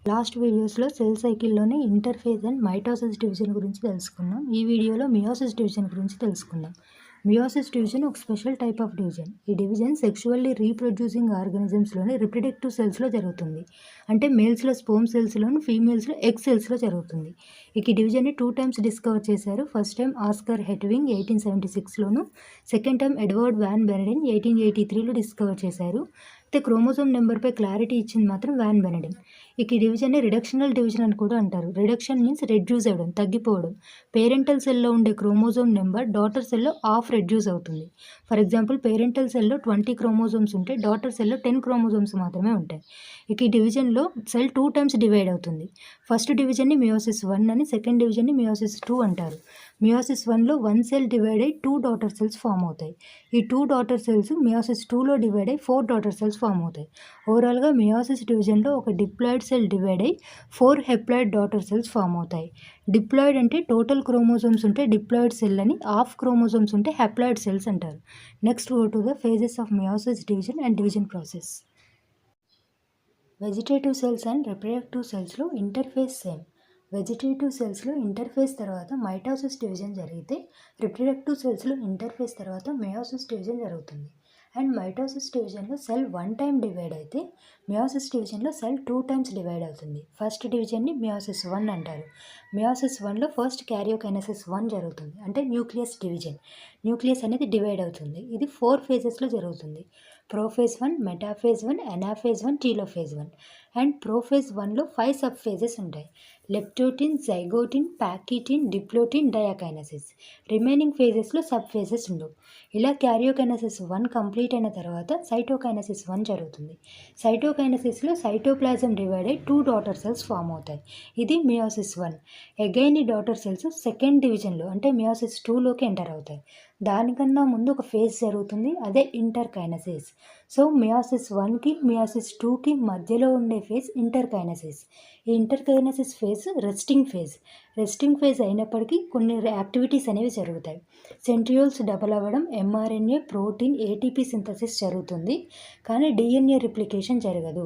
Last వీడియోస్లో cell సైకిల్లోనే interphase and mitosis division గురించి తెలుసుకున్నాం. ఈ వీడియోలో మియోసిస్ డివిజన్ గురించి తెలుసుకుందాం. మియోసిస్ డివిజన్ ఒక స్పెషల్ టైప్ ఆఫ్ డివిజన్. ఈ డివిజన్ సెక్షువల్లీ రీప్రొడ్యూసింగ్ ఆర్గానిజమ్స్లోని రిప్రొడక్టివ్ సెల్స్లో జరుగుతుంది. అంటే మేల్స్లో స్పోమ్ సెల్స్లోను, ఫీమేల్స్లో ఎగ్ సెల్స్లో జరుగుతుంది. ఈ డివిజన్ని 2 టైమ్స్ డిస్కవర్ చేశారు. ఫస్ట్ టైం ఆస్కర్ హెట్వింగ్ 1876లోను, second time Edward van Beneden 1883లో డిస్కవర్ చేశారు. అయితే క్రోమోజోమ్ నెంబర్పై క్లారిటీ ఇచ్చింది మాత్రం వాన్ బెనెడిన్. ఈ డివిజన్ని రిడక్షనల్ డివిజన్ అని కూడా అంటారు. రిడక్షన్ మీన్స్ రెడ్యూస్ అవ్వడం, తగ్గిపోవడం. పేరెంటల్ సెల్లో ఉండే క్రోమోజోమ్ నెంబర్ డాటర్ సెల్లో హాఫ్ రెడ్యూస్ అవుతుంది. ఫర్ ఎగ్జాంపుల్ పేరెంటల్ సెల్లో 20 క్రోమోజోమ్స్ ఉంటే డాటర్ సెల్లో 10 క్రోమోజోమ్స్ మాత్రమే ఉంటాయి. ఈ డివిజన్లో సెల్ 2 టైమ్స్ డివైడ్ అవుతుంది. ఫస్ట్ డివిజన్ని మియోసిస్ 1 అని, సెకండ్ డివిజన్ని మియోసిస్ 2 అంటారు. మియోసిస్ 1లో 1 సెల్ డివైడ్ అయ్యి 2 డాటర్ సెల్స్ ఫామ్ అవుతాయి. ఈ 2 డాటర్ సెల్స్ మియోసిస్ 2లో డివైడ్ అయ్యి 4 డాటర్ సెల్స్ ఫామ్ అవుతాయి. ఓవరాల్గా మియోసిస్ డివిజన్లో ఒక డిప్లాయిడ్ సెల్ డివైడ్ అయ్యి 4 హెప్లాయిడ్ డాటర్ సెల్స్ ఫామ్ అవుతాయి. డిప్లాయిడ్ అంటే టోటల్ క్రోమోజోమ్స్ ఉంటే డిప్లాయిడ్ సెల్ అని, హాఫ్ క్రోమోజోమ్స్ ఉంటే హెప్లాయిడ్ సెల్స్ అంటారు. Next go to the phases of meiosis division and division process. Vegetative cells and reproductive సెల్స్లో interphase same. Vegetative సెల్స్లో interphase తర్వాత mitosis division జరిగితే, రిప్రొడక్టివ్ సెల్స్లో ఇంటర్ఫేస్ తర్వాత మియోసిస్ డివిజన్ జరుగుతుంది. అండ్ మైటోసిస్ డివిజన్లో సెల్ 1 టైం డివైడ్ అయితే, మియోసిస్ డివిజన్లో సెల్ 2 టైమ్స్ డివైడ్ అవుతుంది. ఫస్ట్ డివిజన్ని మియోసిస్ 1 అంటారు. మియోసిస్ 1లో ఫస్ట్ క్యారియోకైనసిస్ 1 జరుగుతుంది, అంటే న్యూక్లియస్ డివిజన్. న్యూక్లియస్ అనేది డివైడ్ అవుతుంది. ఇది 4 ఫేజెస్లో జరుగుతుంది. Prophase 1, metaphase 1, anaphase 1, telophase 1. And prophase 1లో 5 సబ్ ఫేజెస్ ఉంటాయి. Leptotene, zygotene, pachytene, diplotene, diakinesis. Remaining ఫేజెస్లో సబ్ ఫేజెస్ ఉండవు. ఇలా క్యారియోకైనసిస్ 1 కంప్లీట్ అయిన తర్వాత సైటోకైనసిస్ 1 జరుగుతుంది. సైటోకైనసిస్లో సైటోప్లాజం డివైడ్ అయ్యి 2 డాటర్ సెల్స్ ఫామ్ అవుతాయి. ఇది మియోసిస్ 1. అగైన్ ఈ డాటర్ సెల్స్ సెకండ్ డివిజన్లో అంటే మియోసిస్ 2లోకి ఎంటర్ అవుతాయి. దానికన్నా ముందు ఒక ఫేజ్ జరుగుతుంది, అదే ఇంటర్కైనసిస్. సో మియోసిస్ 1కి మియోసిస్ 2కి మధ్యలో ఉండే ఫేజ్ ఇంటర్కైనసిస్. ఈ interkinesis phase resting phase. Resting phase అయినప్పటికీ కొన్ని యాక్టివిటీస్ అనేవి జరుగుతాయి. సెంట్రియోల్స్ డబల్ అవ్వడం, ఎంఆర్ఎన్ఏ, ప్రోటీన్, ఏటీపీ సింథసిస్ జరుగుతుంది. కానీ డిఎన్ఏ రిప్లికేషన్ జరగదు.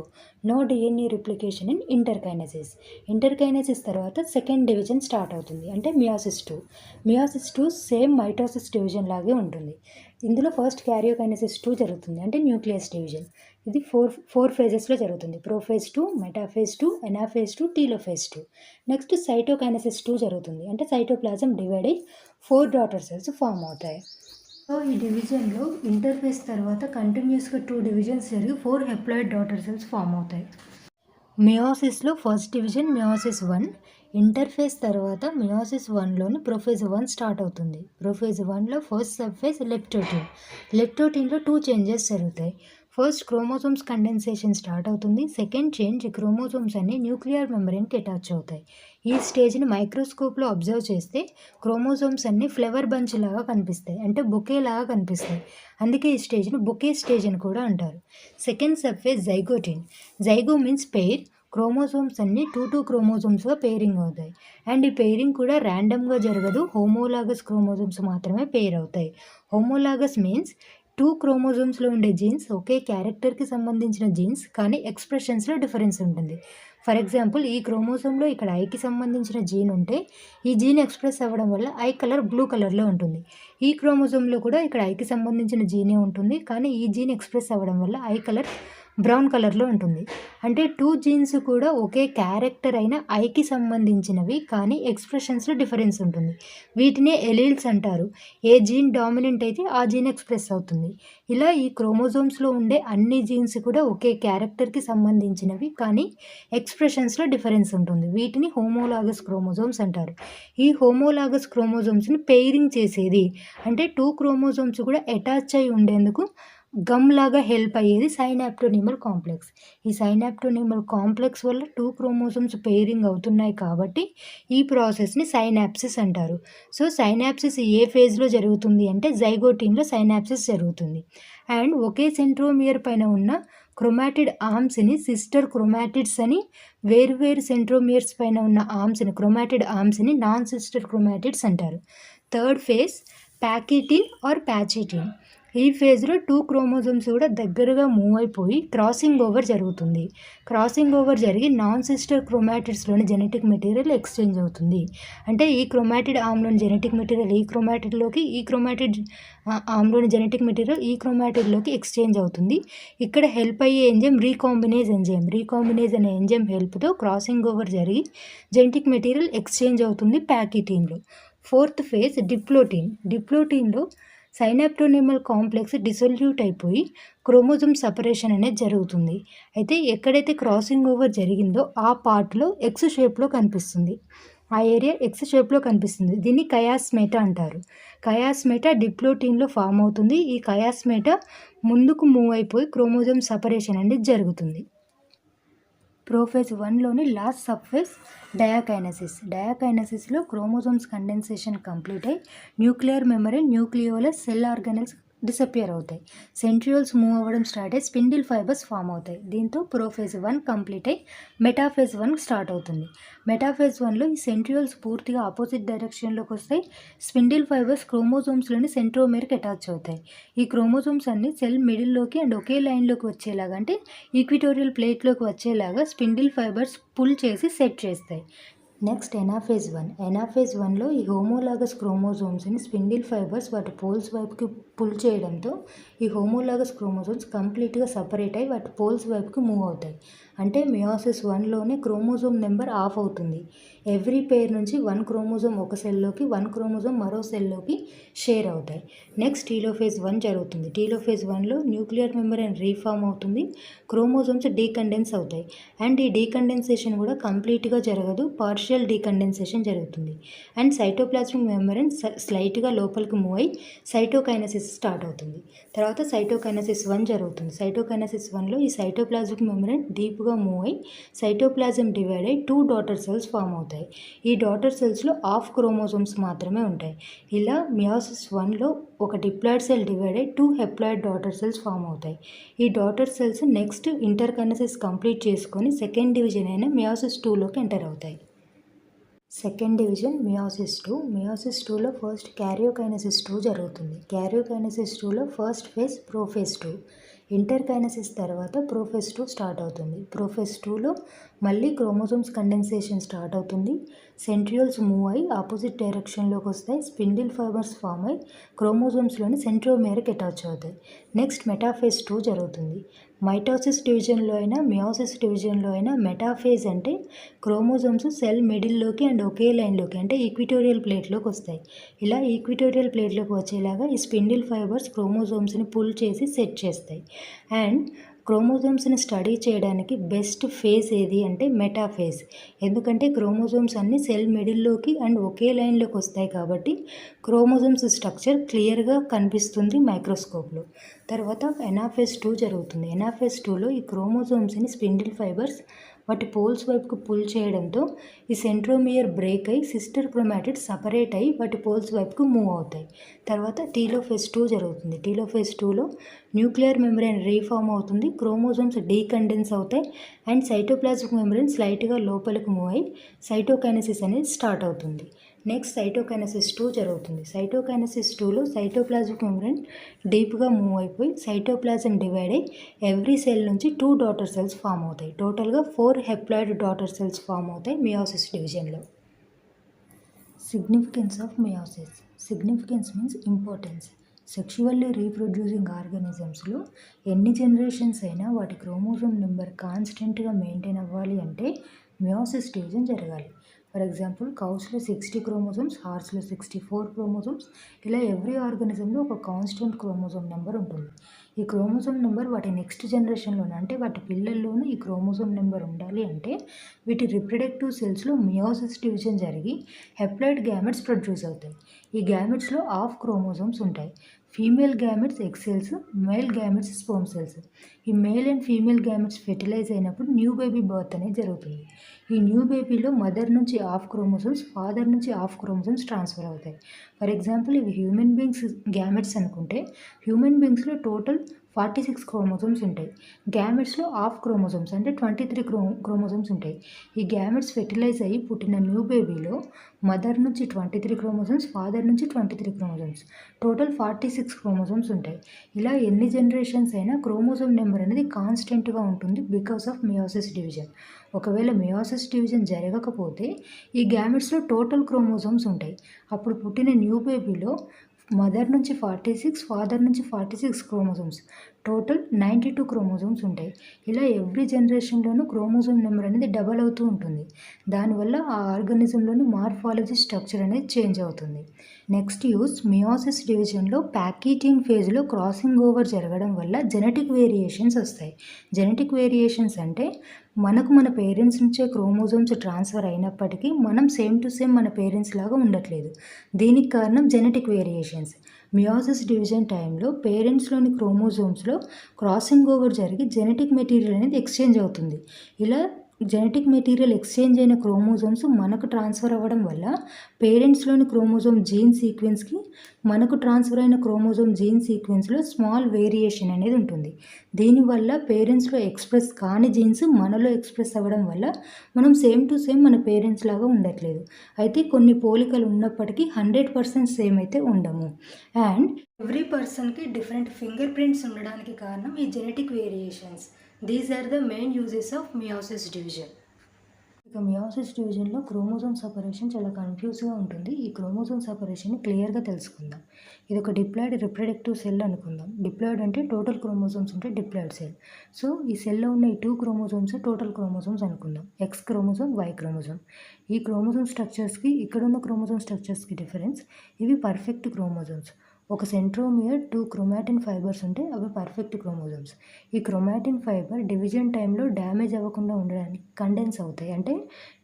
No DNA replication in interkinesis. Interkinesis తర్వాత సెకండ్ డివిజన్ స్టార్ట్ అవుతుంది, అంటే meiosis 2. Meiosis 2 same mitosis division లాగే ఉంటుంది. ఇందులో ఫస్ట్ క్యారియోకైనసిస్ 2 జరుగుతుంది, అంటే న్యూక్లియస్ డివిజన్. ఇది 4 ఫేజెస్లో జరుగుతుంది. Prophase 2, metaphase 2, anaphase 2, telophase 2. Next cytokinesis 2 జరుగుతుంది, అంటే సైటోప్లాజం డివైడ్ అయ్యి 4 డాటర్ సెల్స్ ఫామ్ అవుతాయి. సో ఈ డివిజన్లో ఇంటర్ఫేస్ తర్వాత కంటిన్యూస్గా 2 డివిజన్స్ జరిగి 4 హెప్లాయిడ్ డాటర్ సెల్స్ ఫామ్ అవుతాయి. మియోసిస్లో ఫస్ట్ డివిజన్ మియోసిస్ 1. ఇంటర్ఫేస్ తర్వాత మియోసిస్ 1లోని ప్రొఫేజ్ 1 స్టార్ట్ అవుతుంది. ప్రొఫేజ్ 1లో ఫస్ట్ సబ్ఫేజ్ లెప్టోటిన్. లెప్టోటిన్లో 2 చేంజెస్ జరుగుతాయి. ఫస్ట్ క్రోమోజోమ్స్ కండెన్సేషన్ స్టార్ట్ అవుతుంది. సెకండ్ చేంజ్, క్రోమోజోమ్స్ అన్ని న్యూక్లియర్ మెంబ్రెయిన్కి అటాచ్ అవుతాయి. ఈ స్టేజ్ని మైక్రోస్కోప్లో అబ్జర్వ్ చేస్తే క్రోమోజోమ్స్ అన్ని ఫ్లవర్ బంచ్ లాగా కనిపిస్తాయి, అంటే బొకే లాగా కనిపిస్తాయి. అందుకే ఈ స్టేజ్ని బొకే స్టేజ్ అని కూడా అంటారు. Second subphase zygotene. Zygo means pair. Chromosomes అన్ని 2 క్రోమోజోమ్స్గా పెయిరింగ్ అవుతాయి. అండ్ ఈ పెయిరింగ్ కూడా ర్యాండమ్గా జరగదు. హోమోలాగస్ క్రోమోజోమ్స్ మాత్రమే పెయిర్ అవుతాయి. హోమోలాగస్ మీన్స్ 2 క్రోమోజోమ్స్లో ఉండే జీన్స్ ఒకే క్యారెక్టర్కి సంబంధించిన జీన్స్, కానీ ఎక్స్ప్రెషన్స్లో డిఫరెన్స్ ఉంటుంది. ఫర్ ఎగ్జాంపుల్ ఈ క్రోమోజోమ్లో ఇక్కడ ఐకి సంబంధించిన జీన్ ఉంటే, ఈ జీన్ ఎక్స్ప్రెస్ అవ్వడం వల్ల ఐ కలర్ బ్లూ కలర్లో ఉంటుంది. ఈ క్రోమోజోమ్లో కూడా ఇక్కడ ఐకి సంబంధించిన జీనే ఉంటుంది, కానీ ఈ జీన్ ఎక్స్ప్రెస్ అవ్వడం వల్ల ఐ కలర్ బ్రౌన్ కలర్లో ఉంటుంది. అంటే 2 జీన్స్ కూడా ఒకే క్యారెక్టర్ అయిన ఐకి సంబంధించినవి, కానీ ఎక్స్ప్రెషన్స్లో డిఫరెన్స్ ఉంటుంది. వీటినే ఎలీల్స్ అంటారు. ఏ జీన్ డామినెంట్ అయితే ఆ జీన్ ఎక్స్ప్రెస్ అవుతుంది. ఇలా ఈ క్రోమోజోమ్స్లో ఉండే అన్ని జీన్స్ కూడా ఒకే క్యారెక్టర్కి సంబంధించినవి, కానీ ఎక్స్ప్రెషన్స్లో డిఫరెన్స్ ఉంటుంది. వీటిని హోమోలాగస్ క్రోమోజోమ్స్ అంటారు. ఈ హోమోలాగస్ క్రోమోజోమ్స్ని పెయిరింగ్ చేసేది, అంటే 2 క్రోమోజోమ్స్ కూడా అటాచ్ అయి ఉండేందుకు గమ్ లాగా హెల్ప్ అయ్యేది సైనాప్టోనిమల్ కాంప్లెక్స్. ఈ సైనాప్టోనిమల్ కాంప్లెక్స్ వల్ల 2 క్రోమోజోమ్స్ పెయిరింగ్ అవుతున్నాయి కాబట్టి ఈ ప్రాసెస్ని సైనాప్సిస్ అంటారు. సో సైనాప్సిస్ ఏ ఫేజ్లో జరుగుతుంది అంటే జైగోటిన్లో సైనాప్సిస్ జరుగుతుంది. అండ్ ఒకే సెంట్రోమియర్ పైన ఉన్న క్రోమాటిడ్ ఆర్మ్స్ని సిస్టర్ క్రోమాటిడ్స్ అని, వేరువేరు సెంట్రోమియర్స్ పైన ఉన్న ఆర్మ్స్ని క్రోమాటిడ్ ఆర్మ్స్ని నాన్ సిస్టర్ క్రోమాటిడ్స్ అంటారు. Third phase pachytene or pachytene. ఈ ఫేజ్లో 2 క్రోమోజోమ్స్ కూడా దగ్గరగా మూవ్ అయిపోయి క్రాసింగ్ ఓవర్ జరుగుతుంది. క్రాసింగ్ ఓవర్ జరిగి నాన్ సిస్టర్ క్రోమాటిడ్స్లోని జెనెటిక్ మెటీరియల్ ఎక్స్చేంజ్ అవుతుంది. అంటే ఈ క్రోమాటిడ్ ఆమ్లోని జెనెటిక్ మెటీరియల్ ఈ క్రోమాటిడ్లోకి, ఈ క్రోమాటిడ్ ఆమ్లోని జెనెటిక్ మెటీరియల్ ఈ క్రోమాటిడ్లోకి ఎక్స్చేంజ్ అవుతుంది. ఇక్కడ హెల్ప్ అయ్యే ఎంజైమ్ రీకాంబినేజ్ ఎంజైమ్. రీకాంబినేజ్ అనే ఎంజైమ్ హెల్ప్తో క్రాసింగ్ ఓవర్ జరిగి జెనెటిక్ మెటీరియల్ ఎక్స్చేంజ్ అవుతుంది ప్యాకిటీన్లో. 4th phase డిప్లోటీన్. డిప్లోటీన్లో సైనాప్టోనిమల్ కాంప్లెక్స్ డిసొల్యూట్ అయిపోయి క్రోమోజోమ్ సపరేషన్ అనేది జరుగుతుంది. అయితే ఎక్కడైతే క్రాసింగ్ ఓవర్ జరిగిందో ఆ పార్ట్లో ఎక్స్ షేప్లో కనిపిస్తుంది. ఆ ఏరియా ఎక్స్ షేప్లో కనిపిస్తుంది. దీన్ని కయాస్మేటా అంటారు. కయాస్మేటా డిప్లోటీన్లో ఫామ్ అవుతుంది. ఈ కయాస్మేటా ముందుకు మూవ్ అయిపోయి క్రోమోజోమ్ సపరేషన్ అనేది జరుగుతుంది. ప్రోఫేజ్ 1లోని లాస్ట్ సబ్ఫేజ్ డయాకైనసిస్. డయాకైనసిస్లో క్రోమోజోమ్స్ కండెన్సేషన్ కంప్లీట్ అయ్యి nuclear memory, nucleolus, cell organelles disappear అవుతాయి. సెంట్రియోల్స్ మూవ్ అవ్వడం స్టార్ట్ అయ్యి స్పిండిల్ ఫైబర్స్ ఫామ్ అవుతాయి. దీంతో ప్రోఫేజ్ 1 కంప్లీట్ అయ్యి మెటాఫేజ్ 1 స్టార్ట్ అవుతుంది. మెటాఫేజ్ 1లో ఈ సెంట్రియోల్స్ పూర్తిగా ఆపోజిట్ డైరెక్షన్లోకి వస్తాయి. స్పిండిల్ ఫైబర్స్ క్రోమోజోమ్స్లోని సెంట్రోమేర్కి అటాచ్ అవుతాయి. ఈ క్రోమోజోమ్స్ అన్ని సెల్ మిడిల్లోకి అండ్ ఒకే లైన్లోకి వచ్చేలాగా, అంటే ఈక్విటోరియల్ ప్లేట్లోకి వచ్చేలాగా స్పిండిల్ ఫైబర్స్ పుల్ చేసి సెట్ చేస్తాయి. Next anaphase 1. ఎనాఫేజ్ 1లో ఈ హోమోలాగస్ క్రోమోజోమ్స్ని స్పిండిల్ ఫైబర్స్ వాటి పోల్స్ వైపుకి పుల్ చేయడంతో ఈ హోమోలాగస్ క్రోమోజోమ్స్ కంప్లీట్గా సపరేట్ అయ్యి వాటి పోల్స్ వైపుకి మూవ్ అవుతాయి. అంటే మియోసిస్ 1లోనే క్రోమోజోమ్ నెంబర్ ఆఫ్ అవుతుంది. ఎవ్రీ పేర్ నుంచి 1 క్రోమోజోమ్ ఒక సెల్లోకి, 1 క్రోమోజోమ్ మరో సెల్లోకి షేర్ అవుతాయి. నెక్స్ట్ టీలోఫేజ్ 1 జరుగుతుంది. టీలోఫేజ్ 1లో న్యూక్లియర్ మెంబ్రేన్ రీఫామ్ అవుతుంది. క్రోమోజోమ్స్ డీకండెన్స్ అవుతాయి. అండ్ ఈ డీకండెన్సేషన్ కూడా కంప్లీట్గా జరగదు, పార్షియల్ డీకండెన్సేషన్ జరుగుతుంది. అండ్ సైటోప్లాస్మిక్ మెంబ్రేన్ స్లైట్గా లోపలికి మూవ్ అయ్యి సైటోకైనసిస్ స్టార్ట్ అవుతుంది. తర్వాత సైటోకైనసిస్ 1 జరుగుతుంది. సైటోకైనసిస్ 1లో ఈ సైటోప్లాస్మిక్ మెంబ్రేన్ డీప్గా మూవ్ అయ్యి సైటోప్లాజం డివైడ్ అయ్యి 2 డాటర్ సెల్స్ ఫామ్ అవుతాయి. ఈ డాటర్ సెల్స్లో హాఫ్ క్రోమోజోమ్స్ మాత్రమే ఉంటాయి. ఇలా మియోసిస్ 1లో ఒక డిప్లాయిడ్ సెల్ డివైడ్ అయ్యి 2 హెప్లాయిడ్ డాటర్ సెల్స్ ఫామ్ అవుతాయి. ఈ daughter cells next interkinesis complete చేసుకొని సెకండ్ డివిజన్ అయిన మియోసిస్ 2లోకి ఎంటర్ అవుతాయి. Second division meiosis 2. మియోసిస్ 2లో ఫస్ట్ క్యారియోకైనసిస్ 2 జరుగుతుంది. క్యారియోకైనసిస్ 2లో ఫస్ట్ ఫేజ్ ప్రోఫేజ్ 2. ఇంటర్కైనసిస్ తర్వాత ప్రోఫేజ్ 2 స్టార్ట్ అవుతుంది. ప్రోఫేజ్ 2లో మళ్ళీ క్రోమోజోమ్స్ కండెన్సేషన్ స్టార్ట్ అవుతుంది. సెంట్రియోల్స్ మూవ్ అయ్యి ఆపోజిట్ డైరెక్షన్లోకి వస్తాయి. స్పిండిల్ ఫైబర్స్ ఫామ్ అయ్యి క్రోమోజోమ్స్లోని సెంట్రోమేర్కి అటాచ్ అవుతాయి. నెక్స్ట్ మెటాఫేజ్ 2 జరుగుతుంది. మైటోసిస్ డివిజన్లో అయినా మియోసిస్ డివిజన్లో అయినా మెటాఫేజ్ అంటే క్రోమోజోమ్స్ సెల్ మిడిల్లోకి అండ్ ఒకే లైన్లోకి, అంటే ఈక్విటోరియల్ ప్లేట్లోకి వస్తాయి. ఇలా ఈక్విటోరియల్ ప్లేట్లోకి వచ్చేలాగా ఈ స్పిండిల్ ఫైబర్స్ క్రోమోజోమ్స్ని పుల్ చేసి సెట్ చేస్తాయి. అండ్ క్రోమోజోమ్స్ని స్టడీ చేయడానికి బెస్ట్ ఫేజ్ ఏది అంటే మెటాఫేజ్. ఎందుకంటే క్రోమోజోమ్స్ అన్నీ సెల్ మిడిల్లోకి అండ్ ఒకే లైన్లోకి వస్తాయి కాబట్టి క్రోమోజోమ్స్ స్ట్రక్చర్ క్లియర్గా కనిపిస్తుంది మైక్రోస్కోప్లో. తర్వాత ఎనాఫేజ్ 2 జరుగుతుంది. ఎనాఫేజ్ 2లో ఈ క్రోమోజోమ్స్ని స్పిండిల్ ఫైబర్స్ వాటి పోల్స్ వైపుకు పుల్ చేయడంతో ఈ సెంట్రోమియర్ బ్రేక్ అయ్యి సిస్టర్ క్రోమాటిడ్స్ సపరేట్ అయ్యి వాటి పోల్స్ వైపుకు మూవ్ అవుతాయి. తర్వాత టీలోఫేజ్ 2 జరుగుతుంది. టీలోఫేజ్ 2లో న్యూక్లియర్ మెంబ్రేన్ రీఫామ్ అవుతుంది. క్రోమోజోమ్స్ డీకండెన్స్ అవుతాయి. అండ్ సైటోప్లాస్మిక్ మెంబ్రేన్ స్లైట్గా లోపలికి మూవ్ అయ్యి సైటోకైనసిస్ అనేది స్టార్ట్ అవుతుంది. నెక్స్ట్ సైటోకైనసిస్ 2 జరుగుతుంది. సైటోకైనసిస్ 2లో సైటోప్లాస్మిక్ మెంబ్రేన్ డీప్గా మూవ్ అయిపోయి సైటోప్లాజం డివైడ్ అయ్యి ఎవ్రీ సెల్ నుంచి 2 డాటర్ సెల్స్ ఫామ్ అవుతాయి. టోటల్గా 4 హెప్లాయిడ్ డాటర్ సెల్స్ ఫామ్ అవుతాయి మియోసిస్ డివిజన్లో. Significance of meiosis. Significance means importance. Sexually reproducing ఆర్గానిజమ్స్లో ఎన్ని జనరేషన్స్ అయినా వాటి క్రోమోజోమ్ నెంబర్ కాన్స్టెంట్గా మెయింటైన్ అవ్వాలి అంటే మియోసిస్ డివిజన్ జరగాలి. ఫర్ ఎగ్జాంపుల్ కౌస్లో 60 క్రోమోజోమ్స్, హార్స్లో 64 క్రోమోజోమ్స్. ఇలా ఎవ్రీ ఆర్గానిజంలో ఒక కాన్స్టెంట్ క్రోమోజోమ్ నెంబర్ ఉంటుంది. ఈ క్రోమోజోమ్ నెంబర్ వాటి నెక్స్ట్ జనరేషన్లోనే, అంటే వాటి పిల్లల్లోనూ ఈ క్రోమోజోమ్ నెంబర్ ఉండాలి అంటే వీటి రిప్రొడక్టివ్ సెల్స్లో మియోసిస్ డివిజన్ జరిగి హెప్లాయిడ్ గ్యామెట్స్ ప్రొడ్యూస్ అవుతాయి. ఈ గ్యామెట్స్లో హాఫ్ క్రోమోజోమ్స్ ఉంటాయి. Female gametes egg cells, male gametes sperm cells. ఈ male and female gametes fertilise అయినప్పుడు న్యూ బేబీ బర్త్ అనేది జరుగుతుంది. ఈ న్యూ బేబీలో మదర్ నుంచి హాఫ్ క్రోమోజోమ్స్, ఫాదర్ నుంచి హాఫ్ క్రోమోజోమ్స్ ట్రాన్స్ఫర్ అవుతాయి. ఫర్ ఎగ్జాంపుల్ ఇవి హ్యూమన్ బీయింగ్స్ గ్యామెట్స్ అనుకుంటే హ్యూమన్ బీయింగ్స్లో టోటల్ 46 క్రోమోజోమ్స్ ఉంటాయి. గ్యామెట్స్లో హాఫ్ క్రోమోజోమ్స్ అంటే 23 క్రోమోజోమ్స్ ఉంటాయి. ఈ గ్యామెట్స్ ఫెర్టిలైజ్ అయ్యి పుట్టిన న్యూ బేబీలో మదర్ నుంచి 23 క్రోమోజోమ్స్, ఫాదర్ నుంచి 23 క్రోమోజోమ్స్, టోటల్ 46 క్రోమోజోమ్స్ ఉంటాయి. ఇలా ఎన్ని జనరేషన్స్ అయినా క్రోమోజోమ్ నెంబర్ అనేది కాన్స్టెంట్గా ఉంటుంది బికాస్ ఆఫ్ మియోసిస్ డివిజన్. ఒకవేళ మియోసిస్ డివిజన్ జరగకపోతే ఈ గ్యామెట్స్లో టోటల్ క్రోమోజోమ్స్ ఉంటాయి. అప్పుడు పుట్టిన న్యూ బేబీలో మదర్ నుంచి 46, ఫాదర్ నుంచి 46 క్రోమోజోమ్స్, టోటల్ 92 క్రోమోజోమ్స్ ఉంటాయి. ఇలా ఎవ్రీ జనరేషన్లోనూ క్రోమోజోమ్ నెంబర్ అనేది డబల్ అవుతూ ఉంటుంది. దానివల్ల ఆ ఆర్గానిజంలోని మార్ఫాలజీ స్ట్రక్చర్ అనేది చేంజ్ అవుతుంది. నెక్స్ట్ యూస్ మియోసిస్ డివిజన్లో ప్యాకేజింగ్ ఫేజ్లో క్రాసింగ్ ఓవర్ జరగడం వల్ల జెనెటిక్ వేరియేషన్స్ వస్తాయి. జెనెటిక్ వేరియేషన్స్ అంటే మనకు మన పేరెంట్స్ నుంచే క్రోమోజోమ్స్ ట్రాన్స్ఫర్ అయినప్పటికీ మనం సేమ్ టు సేమ్ మన పేరెంట్స్ లాగా ఉండట్లేదు. దీనికి కారణం జెనెటిక్ వేరియేషన్స్. మియోసిస్ డివిజన్ టైంలో పేరెంట్స్లోని క్రోమోజోమ్స్లో క్రాసింగ్ ఓవర్ జరిగి జెనెటిక్ మెటీరియల్ అనేది ఎక్స్చేంజ్ అవుతుంది. ఇలా జెనెటిక్ మెటీరియల్ ఎక్స్చేంజ్ అయిన క్రోమోజోమ్స్ మనకు ట్రాన్స్ఫర్ అవ్వడం వల్ల పేరెంట్స్లోని క్రోమోజోమ్ జీన్ సీక్వెన్స్కి మనకు ట్రాన్స్ఫర్ అయిన క్రోమోజోమ్ జీన్ సీక్వెన్స్లో స్మాల్ వేరియేషన్ అనేది ఉంటుంది. దీనివల్ల పేరెంట్స్లో ఎక్స్ప్రెస్ కాని జీన్స్ మనలో ఎక్స్ప్రెస్ అవ్వడం వల్ల మనం సేమ్ టు సేమ్ మన పేరెంట్స్ లాగా ఉండట్లేదు. అయితే కొన్ని పోలికలు ఉన్నప్పటికీ 100% సేమ్ అయితే ఉండము. అండ్ ఎవ్రీ పర్సన్కి డిఫరెంట్ ఫింగర్ ప్రింట్స్ ఉండడానికి కారణం ఈ genetic variations. These are the main uses of meiosis division. ఇక మియోసిస్ డివిజన్లో క్రోమోజోమ్ సపరేషన్ చాలా కన్ఫ్యూజ్గా ఉంటుంది. ఈ క్రోమోజోమ్ సపరేషన్ని క్లియర్గా తెలుసుకుందాం. ఇది ఒక డిప్లాయిడ్ రిప్రొడక్టివ్ సెల్ అనుకుందాం. డిప్లాయిడ్ అంటే టోటల్ క్రోమోజోమ్స్ ఉంటే డిప్లాయిడ్ సెల్. సో ఈ సెల్లో ఉన్న ఈ 2 క్రోమోజోమ్స్ టోటల్ క్రోమోజోమ్స్ అనుకుందాం. X chromosome, why chromosome. ఈ క్రోమోజోమ్ స్ట్రక్చర్స్కి ఇక్కడున్న క్రోమోజోమ్ స్ట్రక్చర్స్కి డిఫరెన్స్. ఇవి పర్ఫెక్ట్ క్రోమోజోమ్స్. ఒక సెంట్రోమియర్ 2 క్రోమాటిన్ ఫైబర్స్ ఉంటే అవి పర్ఫెక్ట్ క్రోమోజోమ్స్. ఈ క్రోమాటిన్ ఫైబర్ డివిజన్ టైంలో డ్యామేజ్ అవ్వకుండా ఉండడానికి కండెన్స్ అవుతాయి. అంటే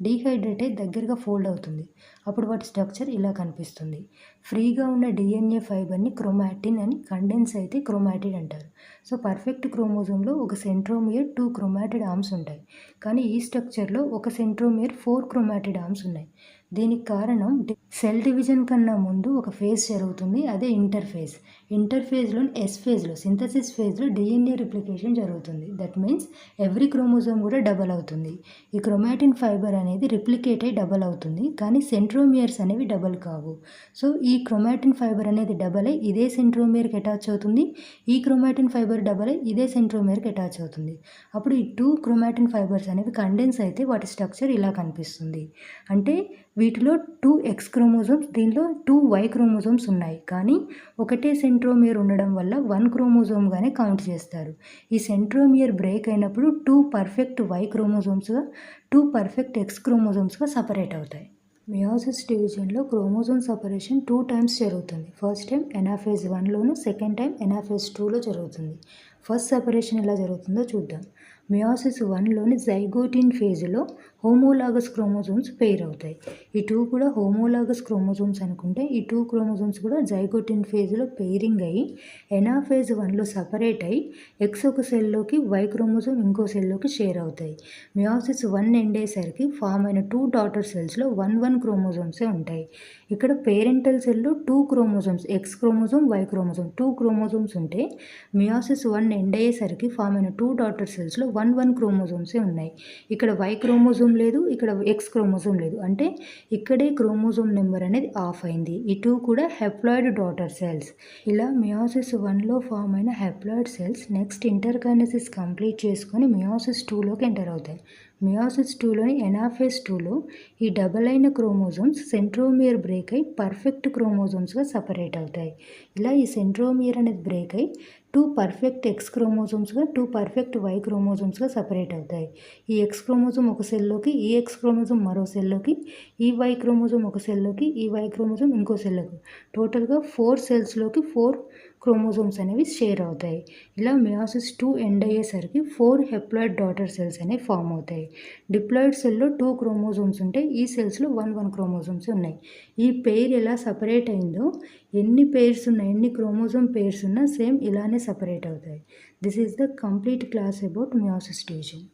డీహైడ్రేట్ అయి దగ్గరగా ఫోల్డ్ అవుతుంది. అప్పుడు వాటి స్ట్రక్చర్ ఇలా కనిపిస్తుంది. ఫ్రీగా ఉన్న డిఎన్ఏ ఫైబర్ని క్రోమాటిన్ అని, కండెన్స్ అయితే క్రోమాటిడ్ అంటారు. సో పర్ఫెక్ట్ క్రోమోజోమ్లో ఒక సెంట్రోమియర్ 2 క్రోమాటిడ్ ఆర్మ్స్ ఉంటాయి. కానీ ఈ స్ట్రక్చర్లో ఒక సెంట్రోమియర్ 4 క్రోమాటిడ్ ఆర్మ్స్ ఉన్నాయి. దీనికి కారణం సెల్ డివిజన్ కన్నా ముందు ఒక ఫేజ్ జరుగుతుంది. అదే ఇంటర్ఫేజ్. ఇంటర్ఫేజ్లోని ఎస్ ఫేజ్లో, సింథసిస్ ఫేజ్లో డిఎన్ఏ రిప్లికేషన్ జరుగుతుంది. దట్ మీన్స్ ఎవ్రీ క్రోమోజోమ్ కూడా డబల్ అవుతుంది. ఈ క్రోమాటిన్ ఫైబర్ అనేది రిప్లికేట్ అయి డబల్ అవుతుంది. కానీ సెంట్రోమియర్స్ అనేవి డబల్ కావు. సో ఈ క్రోమాటిన్ ఫైబర్ అనేది డబల్ అయి ఇదే సెంట్రోమియర్కి అటాచ్ అవుతుంది. ఈ క్రోమాటిన్ ఫైబర్ డబల్ అయి ఇదే సెంట్రోమియర్కి అటాచ్ అవుతుంది. అప్పుడు ఈ 2 క్రోమాటిన్ ఫైబర్స్ అనేవి కండెన్స్ అయితే వాటి స్ట్రక్చర్ ఇలా కనిపిస్తుంది. అంటే వీటిలో 2 ఎక్స్ క్రోమోజోమ్స్, దీనిలో 2 వై క్రోమోజోమ్స్ ఉన్నాయి. కానీ ఒకటే సెంట్రోమియర్ ఉండడం వల్ల 1 క్రోమోజోమ్గానే కౌంట్ చేస్తారు. ఈ సెంట్రోమియర్ బ్రేక్ అయినప్పుడు 2 పర్ఫెక్ట్ వై క్రోమోజోమ్స్గా, 2 పర్ఫెక్ట్ ఎక్స్ క్రోమోజోమ్స్గా సపరేట్ అవుతాయి. మియోసిస్ డివిజన్లో క్రోమోజోమ్ సపరేషన్ 2 టైమ్స్ జరుగుతుంది. ఫస్ట్ టైం ఎనాఫేజ్ 1లోను, సెకండ్ టైం ఎనాఫేజ్ 2లో జరుగుతుంది. ఫస్ట్ సపరేషన్ ఎలా జరుగుతుందో చూద్దాం. మియోసిస్ 1లోని జైగోటిన్ ఫేజ్లో హోమోలాగస్ క్రోమోజోమ్స్ పెయిర్ అవుతాయి. ఈ 2 కూడా హోమోలాగస్ క్రోమోజోమ్స్ అనుకుంటే ఈ 2 క్రోమోజోమ్స్ కూడా జైగోటిన్ ఫేజ్లో పెయిరింగ్ అయ్యి ఎనాఫేజ్ 1లో సపరేట్ అయ్యి ఎక్స్ ఒక సెల్లోకి, వై క్రోమోజోమ్ ఇంకో సెల్లోకి షేర్ అవుతాయి. మియోసిస్ 1 ఎండ్ అయ్యేసరికి ఫామ్ అయిన 2 డాటర్ సెల్స్లో 1 క్రోమోజోమ్సే ఉంటాయి. ఇక్కడ పేరెంటల్ సెల్లో 2 chromosomes, X chromosome, why chromosome 2 chromosomes ఉంటే మియోసిస్ 1 ఎండ్ అయ్యేసరికి ఫామ్ అయిన 2 డాటర్ సెల్స్లో 1 క్రోమోజోమ్సే ఉన్నాయి. ఇక్కడ వై క్రోమోజోమ్ లేదు, ఇక్కడ ఎక్స్ క్రోమోజోమ్ లేదు. అంటే ఇక్కడే క్రోమోజోమ్ నెంబర్ అనేది ఆఫ్ అయింది. ఈ 2 కూడా హెప్లాయిడ్ డాటర్ సెల్స్. ఇలా మియోసిస్ 1లో ఫామ్ అయిన haploid cells next interkinesis complete చేసుకొని మియోసిస్ 2లోకి ఎంటర్ అవుతాయి. మియోసిస్ 2లోని ఎనాఫేజ్ 2లో ఈ డబల్ అయిన క్రోమోజోమ్స్ సెంట్రోమియర్ బ్రేక్ అయి పర్ఫెక్ట్ క్రోమోజోమ్స్గా సపరేట్ అవుతాయి. ఇలా ఈ సెంట్రోమియర్ అనేది బ్రేక్ అయి 2 పర్ఫెక్ట్ ఎక్స్ క్రోమోజోమ్స్గా, 2 పర్ఫెక్ట్ వై క్రోమోజోమ్స్గా సపరేట్ అవుతాయి. ఈ ఎక్స్ క్రోమోజోమ్ ఒక సెల్లోకి, ఈ ఎక్స్ క్రోమోజోమ్ మరో సెల్లోకి, ఈ వై క్రోమోజోమ్ ఒక సెల్లోకి, ఈ వై క్రోమోజోమ్ ఇంకో సెల్లోకి, టోటల్గా 4 సెల్స్లోకి 4 క్రోమోజోమ్స్ అనేవి షేర్ అవుతాయి. ఇలా మియోసిస్ 2 ఎండ్ అయ్యేసరికి 4 హెప్లాయిడ్ డాటర్ సెల్స్ అనేవి ఫామ్ అవుతాయి. డిప్లాయిడ్ సెల్లో 2 క్రోమోజోమ్స్ ఉంటాయి. ఈ సెల్స్లో 1 క్రోమోజోమ్స్ ఉన్నాయి. ఈ పెయిర్ ఎలా సపరేట్ అయిందో, ఎన్ని పెయిర్స్ ఉన్నా, ఎన్ని క్రోమోజోమ్ పెయిర్స్ ఉన్నా సేమ్ ఇలానే సపరేట్ అవుతాయి. This is the complete class about meiosis division.